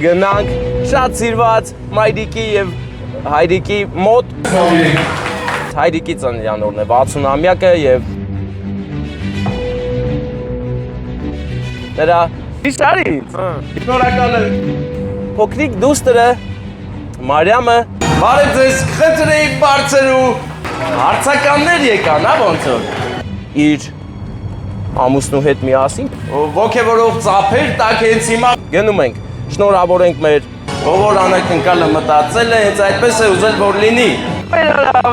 գնանք շատ սիրված մայրիկի եւ հայրիկի մոտ։ Հայրիկի ծննդյան օրն է 60-ամյակը եւ նրա Իշարի։ Շնորհակալ եմ։ Փոքրիկ դուստրը Մարիամը բարև ձեզ, խնդրեի բարձր ու հարցականներ եկան, հա ոնց որ իր ամուսնու հետ միասին ոգևորող ծափեր տակ հենց հիմա գնում ենք, շնորհավորենք մեր ով անակնկալը մտածել է, հենց այդպես է ուզել որ լինի։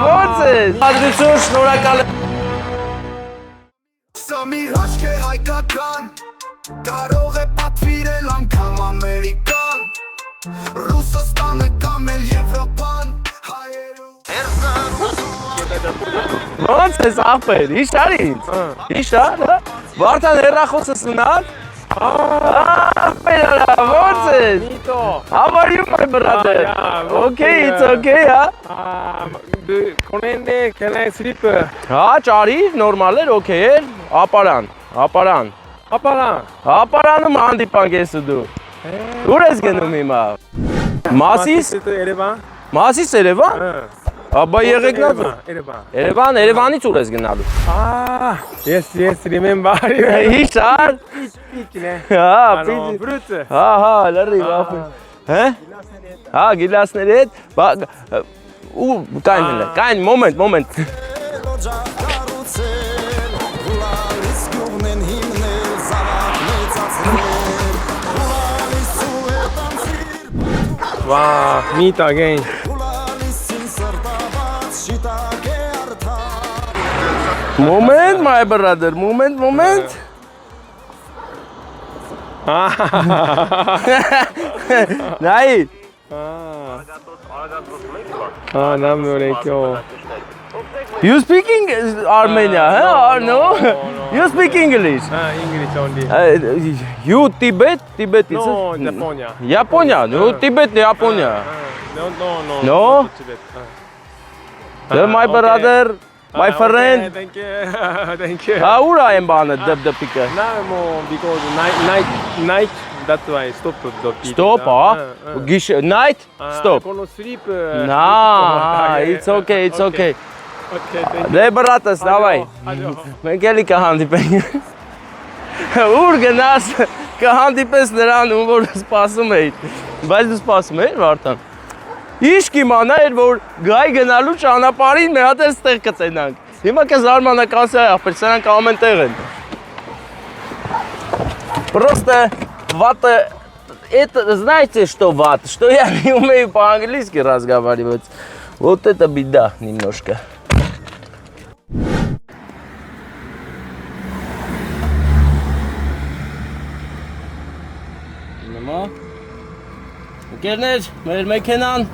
Ոնց է։ Ադրություն, շնորհակալ եմ։ Սա մի հաշք է հայկական, կարող է պատվիրել անգամ ամերիկան, Ռուսաստանը կամ էլ Եվրոպան, Ոնց ես ախպեր, իշար ինձ, իշար, Վարդան հեռախոսս ունար, ոնց ես, how are you my brother, okay, it's okay, Can I sleep? հա, ճարիր, նորմալ էր, okay էր, ապարան, ապարանում հանդիպանք ես ու դու, ուր ես գնում հիմա, Մասիս, Մասիս Երևան, Աբա եղեք նա Երևանից ուր ես գնալու։ Yes, remember. Իշար։ Հա, լրիվ ապը։ Հա? Հա, գիլասների հետ։ Ու կային, մոմենտ։ Wow, meet again. Moment, my brother, moment. Nai. You speak Armenia, huh? No? You speak English? English only. You Tibet is No, Japonia. Japonia, no, Tibet, Japonia. No. No? not Tibet. My brother, my friend. Okay, thank you. How I am bana the picker? Now more because night. That's why I stopped the beat. Stop, night? Stop. Gonna sleep. Nah, it's okay. Okay, thank you. Դե բրատս, դավայ։ Մենք էլի կհանդիպենք։ Ուր գնաս, կհանդիպես նրան, ում որ սպասում էի։ Բայց դու սպասում էիր, Վարդան։ Ինչ կիմանա էր, որ գայ գնալու ճանապարհին մի հատ էլ ստեղ կծենանք։ Հիմա կզարմանական սա ախպեր, սրանք ամեն տեղ են։ Просто вата, это, знаете, что вата? Что я не умею по-английски разговаривать. Вот это беда немножко. Ընկերներ, մեր մեքենան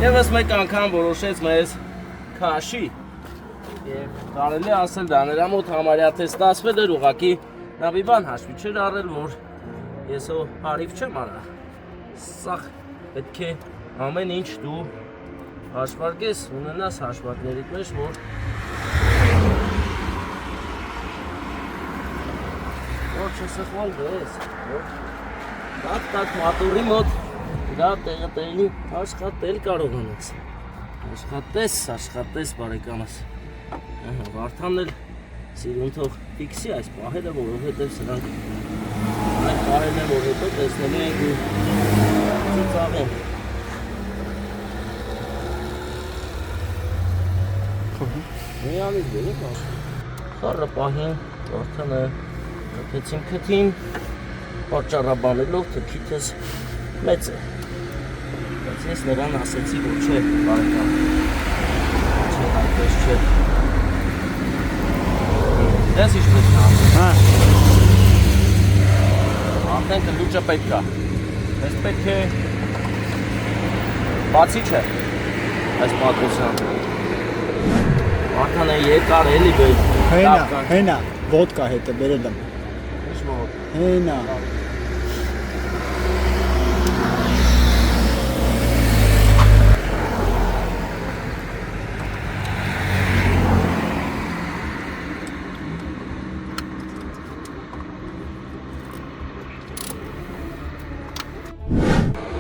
եւս մեկ անգամ որոշեց մեզ քաշի եւ կարելի ասել դա նրա մոտ համարյա տեստացվել էր ուղակի նա մի բան հաշվի չէր առել որ ես հո հարիվ չեմ արա սա պետք է ամեն ինչ դու հաշվարկես ունենաս հաշվարկներիդ մեջ որ չսխալ դες տակ մատուրի մոտ դա տեղի աշխատել կարողանաս աշխատես բարեկամս Վարդանն էլ սիրուն թող ֆիքսի այս պահերը որովհետև սրանք այդ պահերն են որ հետո տեսնելու ենք ու ծիծաղեն միանից բերեք խառը պահին Վարդանը կպեցին քթին պատճառաբանելով թքիթս մեծ է բայց ես նրան ասեցի որ չէ բարեկամ չէ այդպես չէ դες ինչպես նա արդեն կլուճը պետք է ես պետք է բացի չէ այս պատմության արդեն երկար էլի բեր հենա ոդկա հետ է բերել եմ ինչ մոտ հենա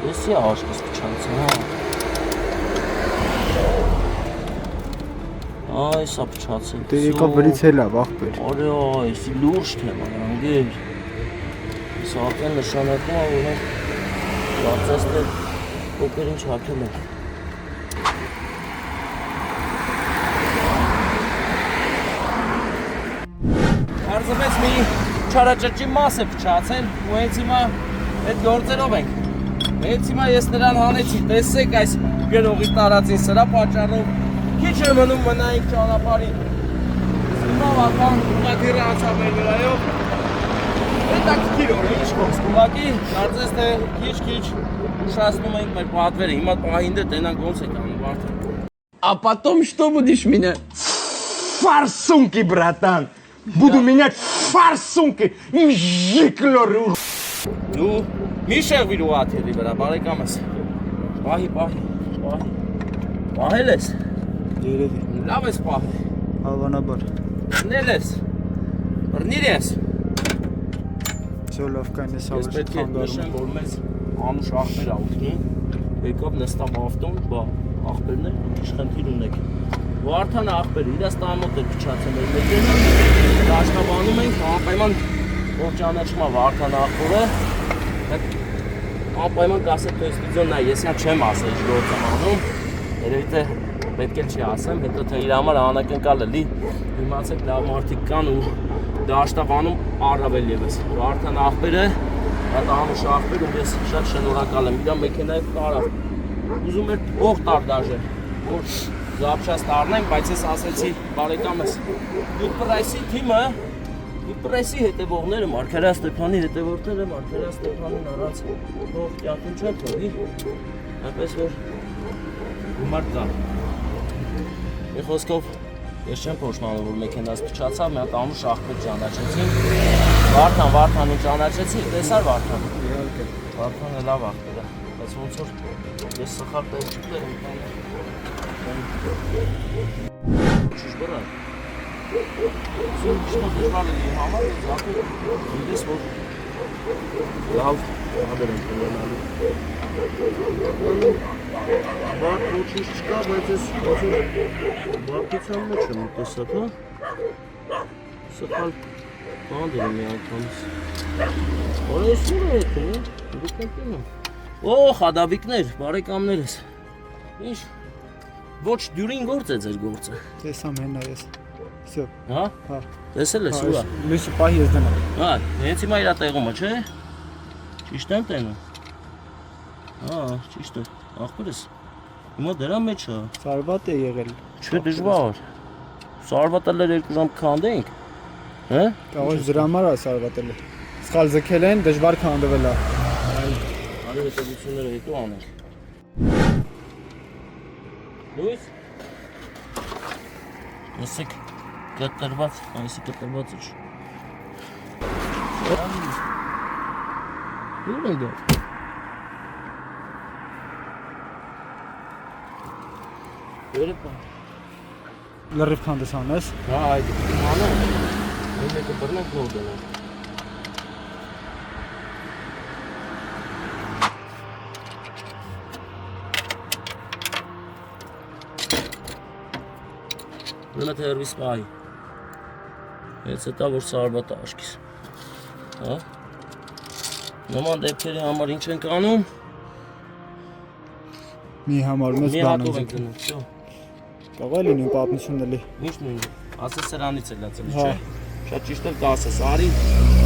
Եսի աշկս փչանցը, հա։ Այ, սա փչացել։ Դե եկա վրից էլ ավ աղբեր։ Արե, եսի լուրջ թեմա, անգեր։ Սա ակեն նշանակում է, որ մենք բարձած դեր ոքեր ինչ հակել ենք։ Արզվեց մի չարաճրջի մաս է փչացել ու հենց հիմա այդ գործերով ենք։ Հենց հիմա ես նրան հանեցի, տեսեք այս գրողի տարածին սրա պատճառով քիչ է մնում մնայինք ճանապարհին։ Հիմա վական ուղղակի անցավ մեր վրայով։ Հետաքրքիր օր է, ինչ խոսք, ուղղակի կարծես թե քիչ ուշացնում ենք մեր պատվերը, հիմա պահին դե տենանք ոնց եք անում արդեն։ А потом что будешь меня? Форсунки, братан! Буду менять форсунки и жиклору. Դու մի շեղվիր ուղաթերի վրա, բարեկամս։ Պահի։ Պահել ես։ Երևի։ Լավ ես պահել։ Հավանաբար։ Բռնել ես։ Բռնիր ես։ Всё լավ կան ես Ես հավես պետք է նշեմ, որ մեզ անուշ աղբեր ավտին։ Եկավ նստավ ավտոն, բա աղբերներ դուք իշխանքիր ունեք։ Վարդան աղբերը իրաց տանոտ է փչացել մեր մեքենան։ Դաշնաբանում ենք անպայման որ ճանաչում է Վարդան աղբորը։ Անպայման կասեք թե վիդեոն նայ, ես իա չեմ ասել ինչ գործ եմ անում։ Երևի թե պետք է չի ասեմ, հետո թե իր համար անակնկալ է լի։ Իմացեք լավ մարդիկ կան ու դաշտաբանում առավել եւս։ Վարդան աղբերը, դա անուշ աղբեր ու ես շատ շնորհակալ եմ։ Իր մեքենայով կարավ։ Ուզում էր ող տար դաժե, որ զապշած տարնենք, բայց ես ասեցի բարեկամս, Իպրեսի թիմը, Իպրեսի հետևողները, Մարգարետ Ստեփանի հետևորդները, Մարգարետ Ստեփանին առանց թող կյանքում չեն թողի, այնպես որ գումար կա։ Մի խոսքով ես չեմ փոշմանում, որ մեքենաս փչացավ, մի հատ անուշ աղբեր ճանաչեցին, Վարդանին ճանաչեցի, տեսար Վարդան։ Վարդանը լավ աղբեր է, բայց ոնց որ ես սխալ տեղ չկներ եմ տանը։ Չուշ բռան։ Սում չնով դժվար է լի համար, զապը իդես որ լավ ադեր ենք ունենալու։ Բակ ոչինչ չկա, բայց ես բակության մեջ եմ տեսակ, հա։ Սխալ բանդեր եմ մի անգամից։ Որը ես ուր է հետում, դուք ենք տնում։ Օ, խադավիկներ, բարեկամներս։ Ինչ, ոչ դյուրին գործ է ձեր գործը։ Տեսամ հենա ես։ Всё։ Հա։ Հա։ Տեսել ես ուրա։ Լույսը պահի ես դնա։ Հա, հենց հիմա իրա տեղում է, չէ։ Ճիշտ եմ տենում։ Հա, ճիշտ է։ Ախպերս։ Հիմա դրա մեջ է։ Սարվատ է եղել։ Չէ, դժվար։ Սարվատալեր 2 ժամ քանդենք։ Հա։ Կարող է դրամար է սարվատել։ Սխալ ձգել են, դժվար քանդվել է։ Արի հետևությունները հետո անենք։ Լույս։ Եսեք կտրված, այսի կտրված է։ Ուր է դա։ Երեփա։ Լրիվ քանդես անես։ Հա, այդ անա։ Մեկը բռնենք նոր դնենք։ Ուրեմն թե հերվիս պահի։ Հենց հետա որ սարվատ աշկիս։ Հա։ Նման դեպքերի համար ինչ ենք անում։ Մի համարում ես Մի բան հատով ենք ենք։ դնում, всё։ Կարող է լինի պատմությունն էլի։ Ինչ նույնը։ Ասես սրանից է լացել, Հա։ չէ։ Շատ ճիշտ էլ կասես, արի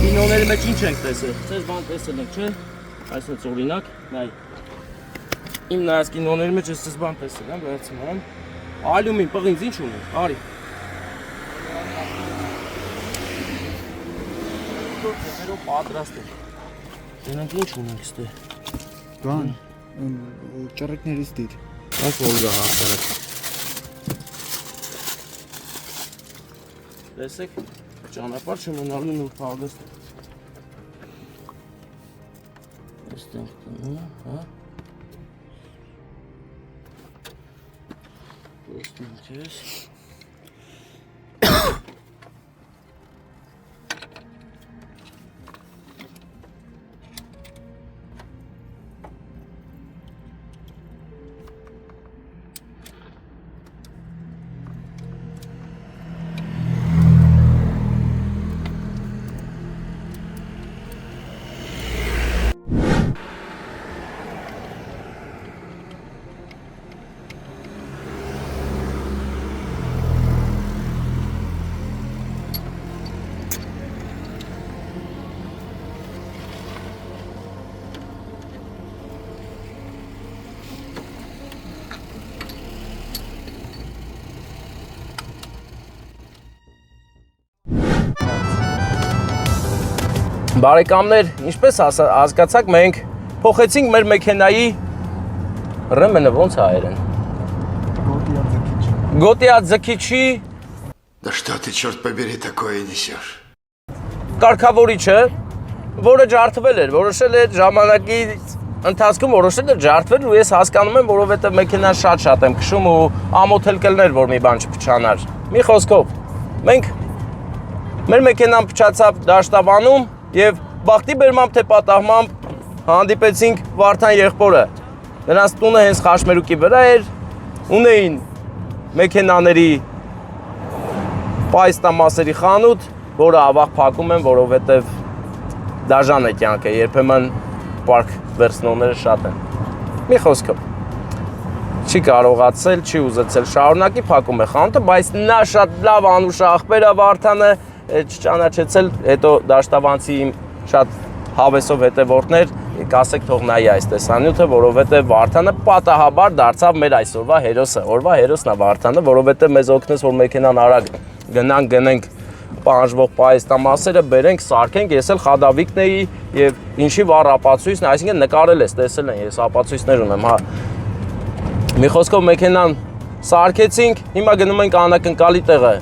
կինոների մեջ ինչ ենք տեսել։ Ձեզ բան տեսել եք, չէ։ Այսպես օրինակ, նայ։ Իմ նայած կինոների մեջ ես բան տեսել եմ, վերցնում եմ։ Ալյումին, պղինձ ինչ ունի, արի։ Ձերով պատրաստ է։ Դրանք ինչ ունենք ստե։ Բան, ճռիկներից դիր։ Ոնց որ գա հասարակ։ Տեսեք, ճանապարհ չմնալու նուրբ հագաստ։ Այստեղ տնում, հա։ Տեսնենք ես։ Բարեկամներ, ինչպես հասկացաք, մենք փոխեցինք մեր մեքենայի ռեմենը ոնց է հայերեն։ Գոտիա ձգիչի Да что ты, черт побери, такое несешь? կարգավորիչը, որը ջարդվել էր, որոշել էր ժամանակի ընթացքում որոշել էր ջարդվել ու ես հասկանում եմ, որովհետև մեքենան շատ եմ քշում ու ամոթել կլներ, որ մի բան չփչանար։ Մի խոսքով, մենք մեր մեքենան փչացավ դաշտավանում եւ բախտի բերմամբ թե պատահմամբ հանդիպեցինք Վարդան եղբորը։ Նրանց տունը հենց Խաշմերուկի վրա էր, ունեին մեքենաների պայստամասերի խանութ, որը ավաղ փակում են, որովհետև դաժան է կյանքը, երբեմն պարկ վերցնողները շատ են։ Մի խոսքով, չի կարողացել, չի ուզեցել շարունակի, փակում է խանութը, բայց նա շատ լավ անուշ աղբեր է Վարդանը, չճանաչեցել, հետո դաշտավանցի իմ շատ հավեսով հետևորդներ, կասեք թող նայի այս տեսանյութը, որովհետև Վարդանը պատահաբար դարձավ մեր այսօրվա հերոսը, օրվա հերոսն է Վարդանը, որովհետև մեզ օգնեց, որ մեքենան արագ գնանք պահանջվող պայստամասերը բերենք, սարքենք, ես էլ խադավիկն էի եւ ինչի վառ ապացույցն, այսինքն նկարել ես, տեսել են, ես ապացույցներ ունեմ, հա։ Մի խոսքով մեքենան սարքեցինք, հիմա գնում ենք անակնկալի տեղը։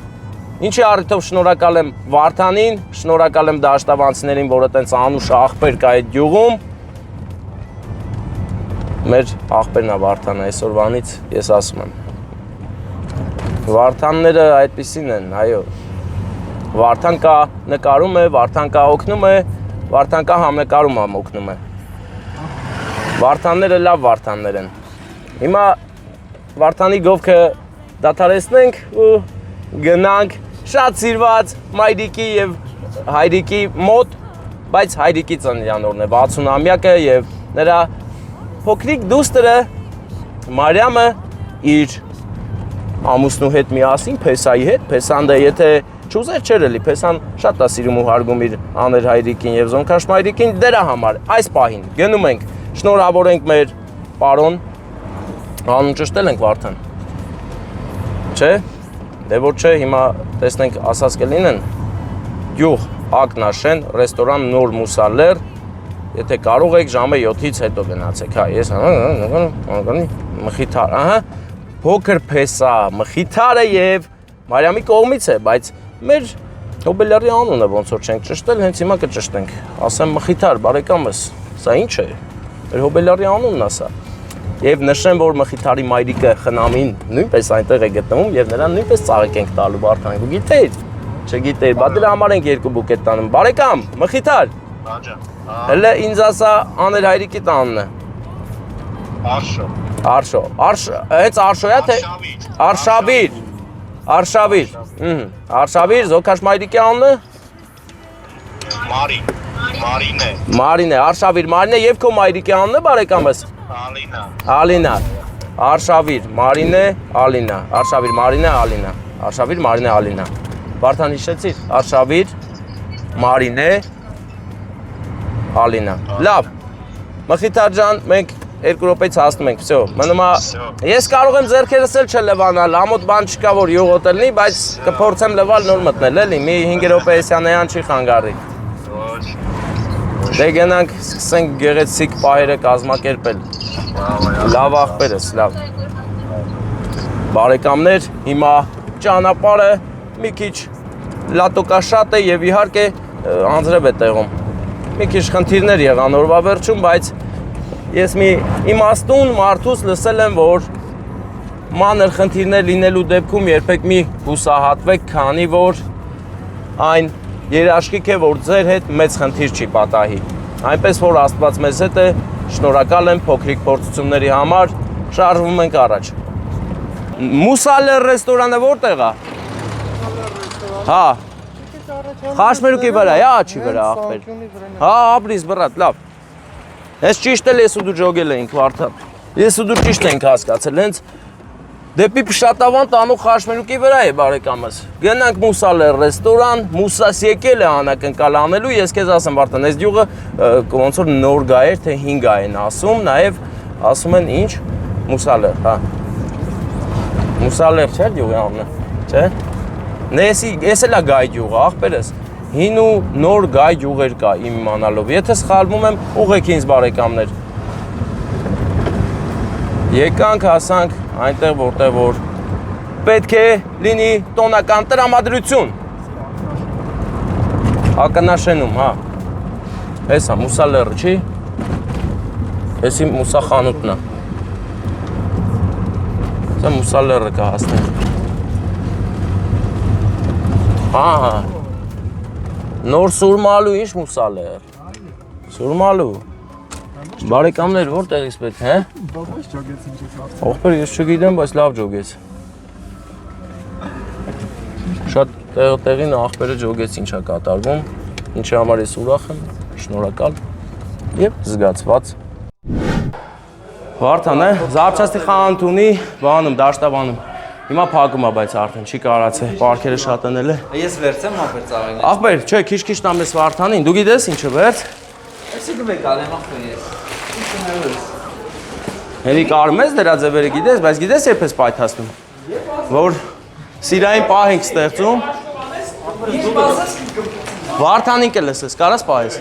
Ինչի առիթով շնորհակալ եմ Վարդանին, շնորհակալ եմ դաշտավանցիներին, որը տենց անուշ աղբեր կա այդ գյուղում։ Մեր աղբերն է Վարդանը այսօրվանից, ես ասում եմ։ Վարդանները այդպիսին են, այո։ Վարդան կա նկարում է, Վարդան կա օգնում է, Վարդան կա համնկարում օգնում է։ Վարդանները լավ Վարդաններ են։ Հիմա Վարդանի գովքը դադարեցնենք ու գնանք շատ սիրված մայրիկի եւ հայրիկի մոտ, բայց հայրիկի ծննդյան օրն է 60-ամյակը եւ նրա փոքրիկ դուստրը Մարիամը իր ամուսնու հետ միասին, Փեսայի հետ, Փեսան դե եթե չուզեր չէր էլի, Փեսան շատ է սիրում ու հարգում իր աներ հայրիկին եւ Զոնքաշ մայրիկին, դրա համար այս պահին գնում ենք, շնորհավորենք մեր պարոն, անուն ճշտել ենք Վարդան։ Չէ՞, դե որ չէ, հիմա տեսնենք ասած կլինեն, գյուղ Ակնաշեն, ռեստորան Նոր Մուսալեր, եթե կարող եք ժամը 7-ից հետո գնացեք, հա, ես մխիթար, ահա, փոքր Փեսա, մխիթարը եւ Մարիամի կողմից է, բայց մեր հոբելյարի անունը ոնց որ չենք ճշտել, հենց հիմա կճշտենք, ասեմ մխիթար, բարեկամս, սա ինչ է, մեր հոբելյարի անունն է սա, եւ նշեմ, որ մխիթարի մայրիկը Խնամին նույնպես այնտեղ է գտնվում եւ նրան նույնպես ծաղիկ ենք տալու Վարդան, ու գիտեիր, չգիտեիր, բա դրա համար ենք 2 բուկետ տանում, բարեկամ, մխիթար, հələ ինձ ասա աներ հայրիկի տանունն է, Արշո, հենց Արշոյա թե Արշավիր, Զոքաշ մայրիկի անունը Մարին է, Արշավիր, եւ քո մայրիկի անունը բարեկամս Ալինա, Արշավիր, Մարինե, Ալինա, Արշավիր, Մարինե, Ալինա, Արշավիր, Մարինե, Ալինա, Վարդան հիշեցիր, Արշավիր, Մարինե, Ալինա, լավ, Մխիթար ջան, մենք 2 րոպեից հասնում ենք, всё, մնում է, ես կարող եմ ձեռքերս էլ չլվանալ, ամոթ բան չկա, որ յուղոտ լինի, բայց կփորձեմ լվալ նոր մտնել, էլի, մի 5 րոպե էսյանեյան չի խանգարի։ Դե գնանք, սկսենք գեղեցիկ պահերը կազմակերպել, լավ աղբերս, լավ։ Բարեկամներ, հիմա ճանապարհը մի քիչ լատոկաշատ է եւ իհարկե անձրև է տեղում։ Մի քիչ խնդիրներ եղան օրվա վերջում, բայց ես մի իմաստուն մարդուց լսել եմ, որ մանր խնդիրներ լինելու դեպքում երբեք մի հուսահատվեք, քանի որ այն երաշխիք է, որ ձեր հետ մեծ խնդիր չի պատահի։ Այնպես որ Աստված մեզ հետ է, շնորհակալ եմ փոքրիկ փորձությունների համար, շարժվում ենք առաջ։ Մուսալեր ռեստորանը որտեղ է։ Հա։ Խաշմերուկի վրա, աչի վրա ախպեր։ Հա, ապրիս բռատ, լավ։ Հենց ճիշտ էլ ես ու դու ջոգել էինք Վարդան։ Ես ու դու ճիշտ ենք հասկացել, հենց դեպի Փշատավան տանող Խաշմերուկի վրա է բարեկամս։ Գնանք Մուսալեր ռեստորան, Մուսաս եկել է անակնկալ անելու, ես քեզ ասեմ Վարդան, այս գյուղը ոնց որ նոր գա էր, թե 5 գա են ասում, նաև ասում են ինչ Մուսալեր, հա։ Մուսալեր չէ՞ գյուղի անունը, չէ՞։ Ես էլ է գայ գյուղը, աղբերս։ հին ու նոր գայ յուղեր կա իմ իմանալով։ Եթե սխալվում եմ, ուղղեք ինձ բարեկամներ։ Եկանք, հասանք այնտեղ, որտեղ որ պետք է լինի տոնական տրամադրություն։ Ակնաշենում, հա։ Հեսա մուսա լեռը, չի։ Հեսի մուսա խանութն է։ Սա մուսա լեռը կա հասնել։ Հա, նոր Սուրմալու, ինչ մուսա լեռ։ Սուրմալու։ Բարեկամներ, որտեղից պետք, հե։ Բաբոս ջոգեց ինչ է։ Ողբեր, ես չգիտեմ, բայց լավ ջոգեց։ Շատ տեղին աղբերը ջոգեց ինչ է կատարվում, ինչի համար ես ուրախ եմ, շնորհակալ եւ զգացված։ Վարդան է, զարչաստի խանութ ունի, բանում, դաշտաբանում։ Հիմա փակում է, բայց արդեն չի կարացել, պարքերը շատանել է։ Ես վերցեմ ախպեր ծաղիկներ։ Աղբեր, չէ, քիչ-քիչ տամ ես Վարդանին, դու գիտես ինչը վերց։ Այսի գվեք ալեմ ախպեր ես։ Հերի կարում ես դրա ձևերը գիտես, բայց գիտես երբ ես պայթացնում, որ սիրային պահ ենք ստեղծում։ Վարդանին կլսես, կարաս պահես։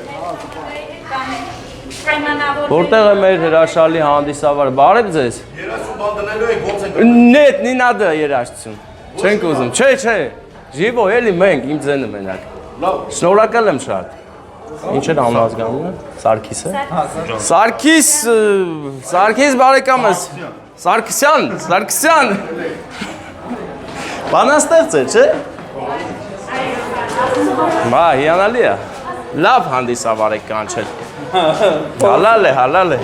Որտեղ է մեր հրաշալի հանդիսավարը, բարև ձեզ։ 30 բան դնելու եք ոնց եք։ Нет, не надо երաշտություն։ Չենք ուզում, չէ, ժիվո, էլի մենք, իմ ձենը մենակ։ Շնորհակալ եմ շատ։ Ինչ էր անհասկանալը։ Սարգիս է։ Սարգիս բարեկամս։ Սարգսյան։ Բանաստեղծ է, չէ։ Բա, հիանալի է։ Լավ հանդիսավար եք կանչել։ Հալալ է։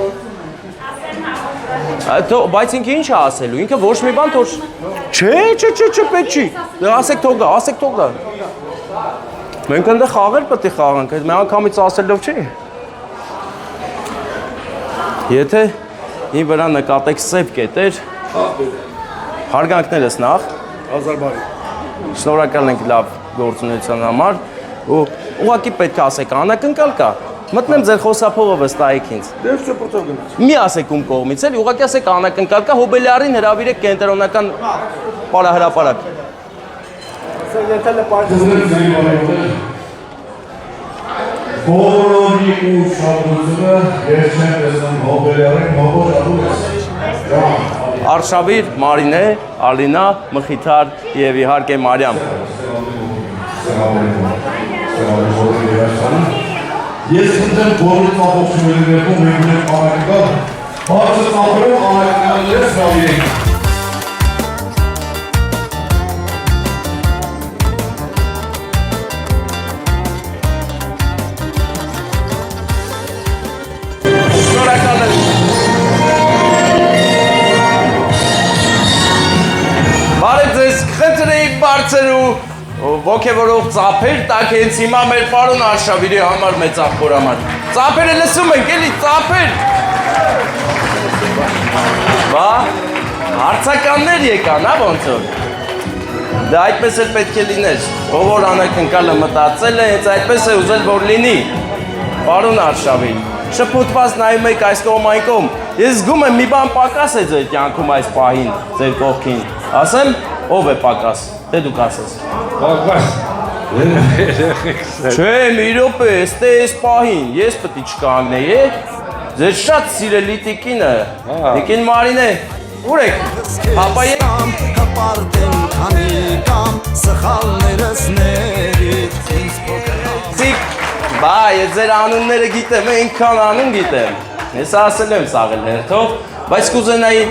Բայց ինքը ինչ է ասելու, ինքը ոչ մի բան թող։ Չէ, պետք չի։ Ասեք թող գա։ Մենք այնտեղ խաղեր պետք է խաղանք, այդ մի անգամից ասելով չի։ Եթե ին վրա նկատեք սև կետեր, հարգանքներս նախ, Ազարբարի։ շնորհակալ ենք լավ գործունեության համար ու ուղղակի պետք է ասեք անակնկալ կա։ Մտնեմ ձեր խոսափողը վստահեք ինձ։ Դե շփոթող գնաց։ Մի ասեք ում կողմից էլի, ուղղակի ասեք անակնկալ կա, Հոբելյարին հրավիրեք կենտրոնական պարահրապարակ։ Բոլորի ու շահությունը ես չեմ տեսնում Հոբելյարին, ողջ ալուս։ Արշավիր, Մարինե, Ալինա, Մխիթար եւ իհարկե Մարիամ։ Ես ընդեմ բոլորից ամբողջների ներքում մենք ունենք անակնկալ, բարձր ապրում անակնկալները սրավիրենք։ Բարև ձեզ, խնդրեի բարձր ու ոգևորող ծափեր տակ հենց հիմա մեր պարոն Արշավիրի համար մեծ ախորամար։ Ծափերը լսում ենք, էլի, ծափեր։ Բա, հարցականներ եկան, հա ոնց որ։ Դա այդպես էլ պետք է լիներ, ով որ անակնկալը մտածել է, հենց այդպես է ուզել որ լինի։ Պարոն Արշավիր, շփոթված նայում եք այս կողմ այն կողմ, ես զգում եմ մի բան պակաս է ձեր կյանքում այս պահին, ձեր կողքին։ Ասեմ, ով է պակաս, թե դուք ասես։ Չէ, մի րոպե, ստե այս պահին, ես պետք է չկանգնեի, ձեր շատ սիրելի տիկինը, տիկին Մարինե, ուր եք, հապա եք։ Հպարտեմ քանի կամ սխալներս ներիք ինձ Տիկ, բա, ես ձեր անունները գիտեմ, այնքան անուն գիտեմ։ Ես ասել եմ սաղել հերթով, բայց կուզենայի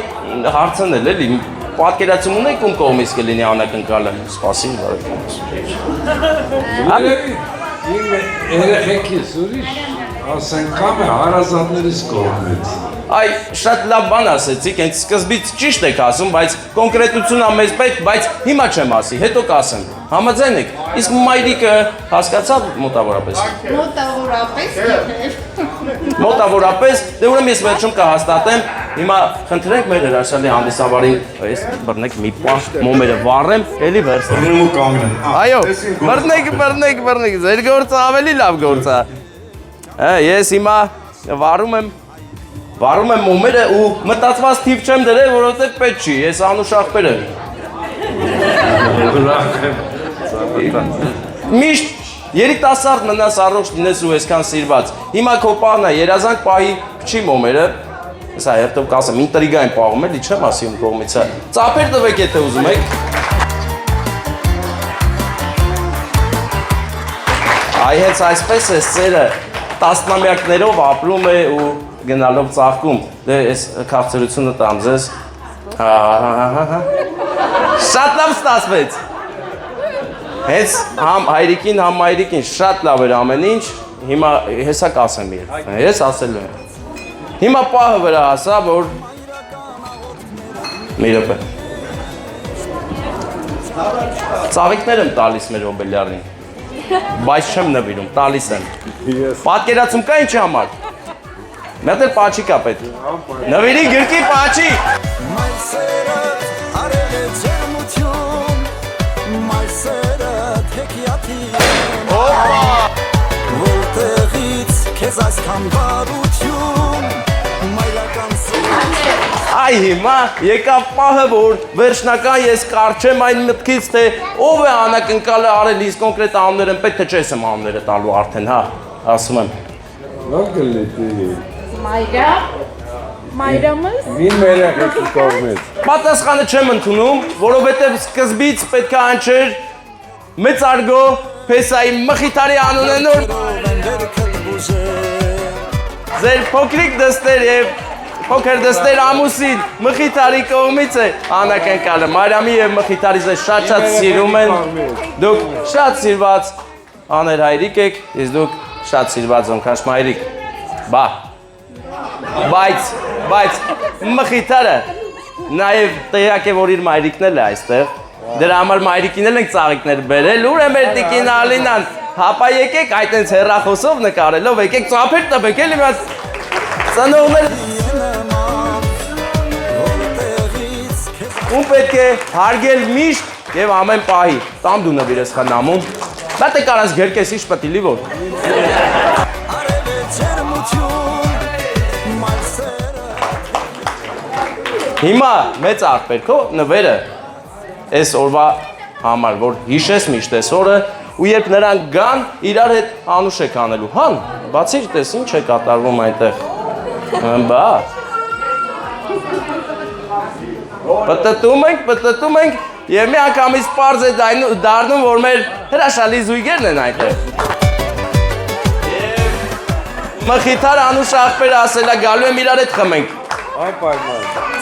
հարցնել էլի, պատկերացում ունեք ում կողմից կլինի անակնկալը։ Սպասի, բարեկամս։ Իմ երեխեքիս ուրիշ, ասենք կամ է հարազատներիս կողմից։ Այ, շատ լավ բան ասեցիք, հենց սկզբից ճիշտ եք ասում, բայց կոնկրետությունն մեզ պետք, բայց հիմա չեմ ասի, հետո կասեմ։ Համաձայն եք, իսկ մայրիկը հասկացավ մոտավորապես։ Մոտավորապես, դե ուրեմն ես վերջում կհաստատեմ, հիմա խնդրենք մեր հրաշալի հանդիսավարին, այս բռնեք մի պահ մոմերը վառեմ, էլի վերցնեմ։ Բռնում ու կանգնեմ։ Այո, բռնեք, ձեր գործը ավելի լավ գործ է։ Ես հիմա վառում եմ մոմերը ու մտածված թիվ չեմ դրել, որովհետև պետք չի, ես անուշ ախպեր եմ։ Միշտ երիտասարդ մնաս առողջ լինես ու այսքան սիրված։ Հիմա քո պահն է, երազանք պահի փչի մոմերը։ Սա երբեք կասեմ, ինտրիգա են պահում էլի, չեմ ասի ում կողմից է։ Ծափեր տվեք, եթե ուզում եք։ Այ հենց այսպես է սերը տասնամյակներով ապրում է ու գնալով ծաղկում։ Դե այս քաղցրությունը տամ ձեզ։ Շատ լավ ստացվեց։ Հենց համ հայրիկին, համ մայրիկին շատ լավ էր ամեն ինչ։ Հիմա հեսա կասեմ երբ։ Ես ասելու եմ։ Հիմա պահը վրա ասա, որ մի րոպե։ Ծաղիկներ եմ տալիս մեր Օբելյարին, բայց չեմ նվիրում, տալիս եմ։ Պատկերացում կա ինչի համար։ Մի հատ էլ պաչիկ ա պետք։ Նվիրի գրքի պաչիկ։ Մայրսերը արել է ջերմություն, մայրսերը թեքիաթի որտեղից քեզ այսքան բարություն, մայրական Այ հիմա եկավ պահը, որ վերջնական ես կարճեմ այն մտքից, թե ով է անակնկալը արել իսկ կոնկրետ անունները, պետք թե չես եմ անունները տալու արդեն, հա, ասում եմ։ Ոգլիտի։ Մայրամս։ Մին մեր եղեկի կողմից։ Պատասխանը չեմ ընդունում, որովհետև սկզբից պետք է անչեր մեծարգո Փեսայի Մխիթարի անունը նոր ձեր փոքրիկ դստեր եւ փոքր դստեր ամուսին Մխիթարի կողմից է անակնկալը։ Մարիամի եւ Մխիթարի ձեզ շատ սիրում են։ Դուք շատ սիրված աներհայրիկ եք, իսկ դուք շատ սիրված ոնքաշ մայրիկ։ Բա։ Բայց Մխիթարը նաև տեղյակ է, որ իր մայրիկն էլ է այստեղ։ Դրա համար մայրիկին էլ ենք ծաղիկներ բերել, ուր է մեր տիկին Ալինան։ Հապա եկեք այդ այնց հեռախոսով նկարելով, եկեք ծափեր տվեք, էլի մեզ ծնողներ։ Ում պետք է հարգել միշտ եւ ամեն պահի։ Տամ դու նվիրես խնամում։ Դա թե կարաս գերկես իշ պետք լի որ։ Հիմա մեծ աղբերքո նվերը այս օրվա համար, որ հիշես միշտ այս օրը ու երբ նրանք գան, իրար հետ անուշ եք անելու, հան, բացիր տես ինչ է կատարվում այնտեղ, բա, պտտում ենք և մի անգամից պարզ է դարնում, որ մեր հրաշալի զույգերն են այնտեղ։ Մխիթար անուշ աղբերը ասելա գալու եմ իրար հետ խմենք։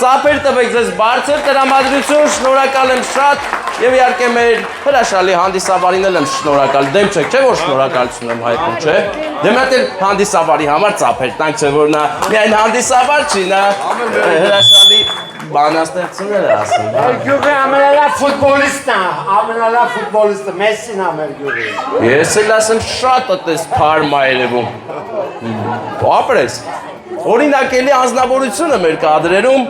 Ծափեր տվեք ձեզ բարձր տրամադրություն, շնորհակալ եմ շատ եւ իհարկե մեր հրաշալի հանդիսավարին եմ շնորհակալ։ Դեմ չեք, չէ՞ որ շնորհակալություն եմ հայտնում, չէ՞։ Դե մի հատ էլ հանդիսավարի համար ծափեր տանք, չէ՞ որ նա միայն հանդիսավար չի, նա հրաշալի բանաստեղծուներ է ասում։ Գյուղի ամենալավ ֆուտբոլիստը Մեսսին է մեր գյուղի։ Ես էլ ասեմ շատ այդպես փարմ է երևում։ Ապրես։ Օրինակ էլի անձնավորությունը մեր կադրերում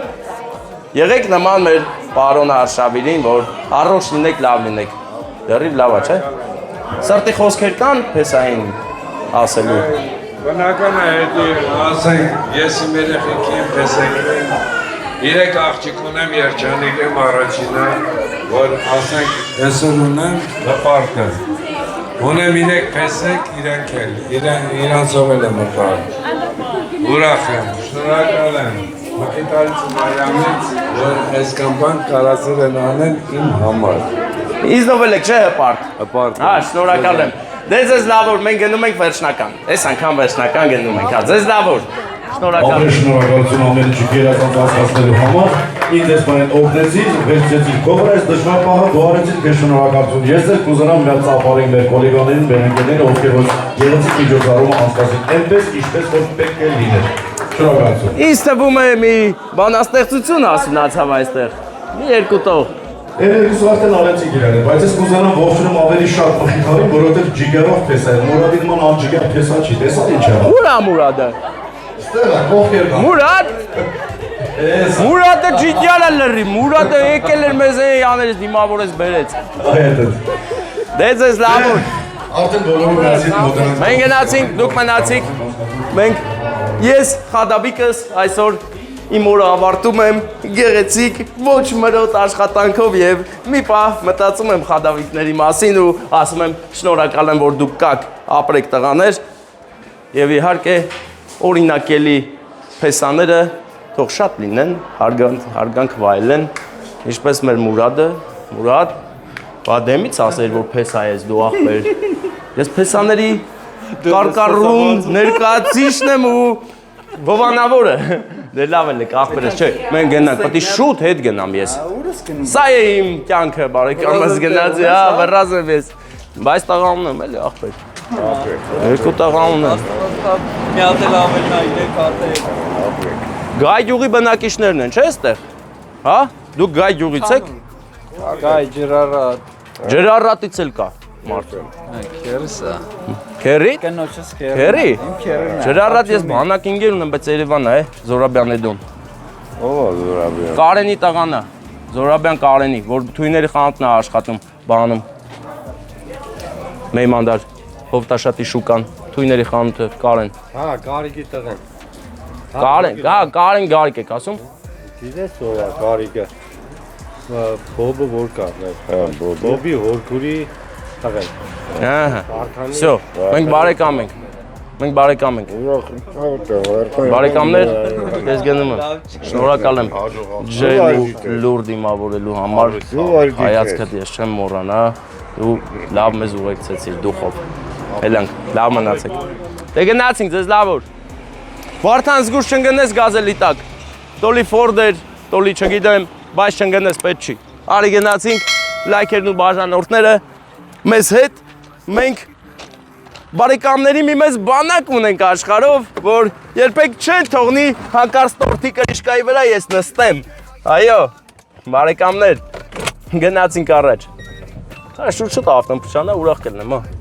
եղեք նման մեր պարոն Արշավիրին, որ առողջ լինեք, լավ լինեք։ Դեռիվ լավ է, չէ՞։ Սրտի խոսքեր կան Փեսային ասելու։ Բնական է հետի ասենք ես իմ երեխեքի եմ Փեսեքին, 3 աղջիկ ունեմ, երջանիկ եմ առաջինը, որ ասենք այսօր ունեմ հպարտը։ Ունեմ 3 Փեսեք, իրանք էլ, իրանցով էլ եմ հպարտ։ Ուրախ եմ, շնորհակալ եմ Մխիթարից ու Մարիամից, որ այսքան բան կարացել են անել իմ համար։ Ինձնով էլ եք, չէ՞ հպարտ։ Հպարտ։ Հա, շնորհակալ եմ։ Դե ձեզ լավ որ մենք գնում ենք վերջնական։ Այս անգամ վերջնական գնում ենք, հա, ձեզ լավ որ։ Շնորհակալ եմ։ Շնորհակալություն ամեն ինչի գերազանց հասկացնելու համար։ Ինձ ես բան օգնեցի, վերցրեցի քովր այս դժվար պահը դու արեցիր քեզ շնորհակալություն։ Ես էլ կուզենամ միած ծափարին մեր գոլեգաներին, մեր ընկերներին, ովքեր որ գեղեցիկ միջոցառումը անցկացրին, այնպես ինչպես որ պետք է լիներ։ Շնորհակալություն։ Ինձ թվում է մի բանաստեղծություն ասունացավ այստեղ։ Մի երկու տող։ Երկուսը արդեն արեցիք իրար, բայց ես կուզենամ ողջունում ավելի շատ Մխիթարին, որովհետև ջիգերով փեսա է, Մուրադին ման անջիգեր փեսա չի, տեսա ինչ է։ Ուր է Մուրադը։ Ստեղ է, կողքեր կա։ Մուրադ։ Մուրադը ջիջյալը լրի, Մուրադը եկել էր մեզ աներից դիմավորեց բերեց։ Այդ։ Դե ձեզ լավ որ։ Արդեն բոլորը գնացին մոտենան։ Մենք գնացինք, դուք մնացիք։ Մենք ես Խադաբիկս այսօր իմ օրը ավարտում եմ գեղեցիկ ոչ մրոտ աշխատանքով եւ մի պահ մտածում եմ խադավիկների մասին ու ասում եմ շնորհակալ եմ որ դուք կաք ապրեք տղաներ եւ իհարկե օրինակելի փեսաները թող շատ լինեն հարգանք վայելեն ինչպես մեր Մուրադը Մուրադ բադեմից ասեր որ փեսա ես դու ախպեր ես փեսաների կարկառուն ներկայացիչն եմ ու Բովանավորը, դե լավ է լեք, ախպերս, չէ, մենք գնանք, պետք է շուտ հետ գնամ ես։ Սա է իմ կյանքը, բարեկամս գնացի, հա, վռած եմ ես։ Բայց տղա ունեմ, էլի ախպեր։ Երկու տղա ունեմ։ Մի հատ էլ ավելն է, 3 հատ է։ Գայ գյուղի բնակիչներն են, չէ՞ այստեղ։ Հա? Դուք Գայ գյուղից եք։ Գայ ջրարատ։ Ջրարատից էլ կա մարդը։ Քերս է։ Քերի։ Կնոջս Քերի։ Ջրարատ ես բանակ ինգեր ունեմ, բայց Երևանն է, Զորաբյանի դուն։ Ո՞վ է Զորաբյան։ Կարենի տղան է, Զորաբյան Կարենի, որ թույների խանութն է աշխատում, բանում։ Մեյմանդար, Հովտաշատի շուկան, թույների խանութը, Կարեն։ Հա, Գարիկի տղեն։ Կարեն, հա, Կարեն Գարիկ եք ասում։ Գիտես ո՞վ է Գարիկը։ Բոբը որ կա։ Հա, Բոբի հորքուրի տղեն։ Ահա։ Всё, մենք բարեկամ ենք։ Մենք բարեկամ ենք։ Բարեկամներ, ես գնում եմ։ Շնորհակալ եմ ջերմ ու լուր դիմավորելու համար։ Հայացքդ ես չեմ մոռանա։ Դու լավ մեզ ուղեկցեցիր դուխով։ Էլանք, լավ մնացեք։ Դե գնացինք, ձեզ լավ օր։ Վարդան զգուշ չընկնես գազելի տակ։ Տոլի Ֆորդեր, տոլի չգիտեմ, բայց չընկնես պետք չի։ Արի գնացինք, լայքերն ու բաժանորդները մեզ հետ մենք բարեկամների մի մեծ բանակ ունենք աշխարհով, որ երբեք չեն թողնի հանկարծ տորթի կրիշկայի վրա ես նստեմ։ Այո, բարեկամներ, գնացինք առաջ։ Շուտ ավտոմփչանա ուրախ կլինեմ, հա։